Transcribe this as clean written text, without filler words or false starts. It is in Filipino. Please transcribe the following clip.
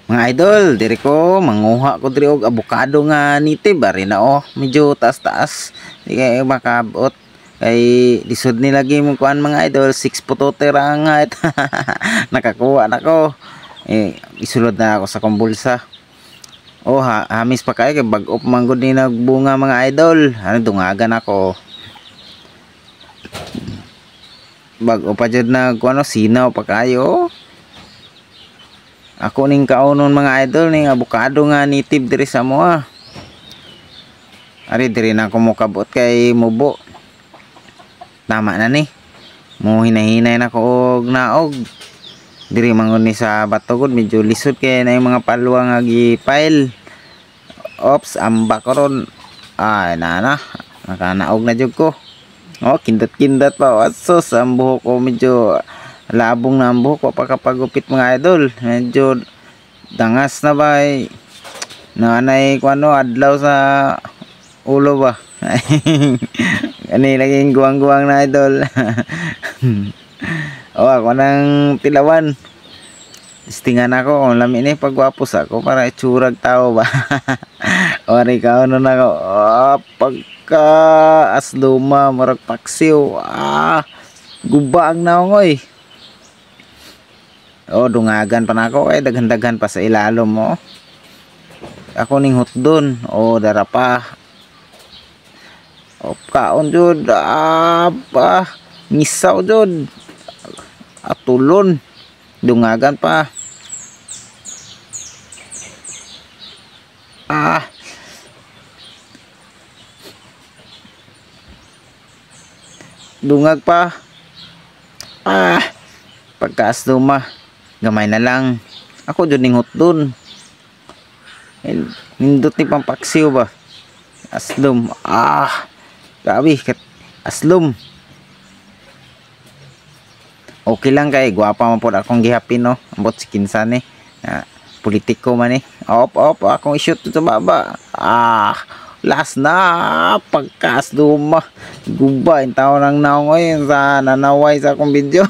Mga idol, diri ko manguha ko diri og avocado nga nitib ari na medyo taas-taas. Di kay makabot. Kay lisod ni lagi mo kuan mga idol, 6 putote ra nga nakakuha na ko. Isulod na ako sa kumbulsa. Hamis pa kay bag-op man gud ni nagbunga mga idol. Dungagan ako. Bag-op pa jud na kuno sinaw pa kayo. Ako ning kaunon mga idol ning avocado nga native diri sa moa. Ari diri na ako mo kabot kay mubo. Tama na ni. Mo hinahinay na ko og naog. Diri mangon ni sa batogod medyo lisod kay na yung mga palwa nga gi-file. Ops, amba ko ron. Ay na. Nakanaog na jud ko. Kindat-kindat pa. Asos, ang buhok ko medyo labong na ang buhok ko pagkapagupit mga idol. Medyo dangas na ba nanay ko adlaw sa ulo ba. Ani laging guwang-guwang na idol. Ako nang tilawan. Istingan ako kung lami ni pagwapos ako para itsurag tao ba. Ori ka ano na ako. Pagka asluma marag paksiw. Guba ang naongoy. Dungagan pa na ako daghan-daghan pa sa ilalom mo. Ako ning hutdon dara pa. Kaon jud ngisaw jud. Atulon dungagan pa. Dungag pa. Pagkaas luma gamay na lang. Ako jud ning hutdon. Nindot ni pampaksiw ba. Aslum. Grabe aslum. Okay lang kay gwapa man pud akong gihapin no. Ambot si kinsan politiko man akong i-shoot sa baba. Last na pagkaas luma. Guba in taon ang naong sa nanaway sa akong video.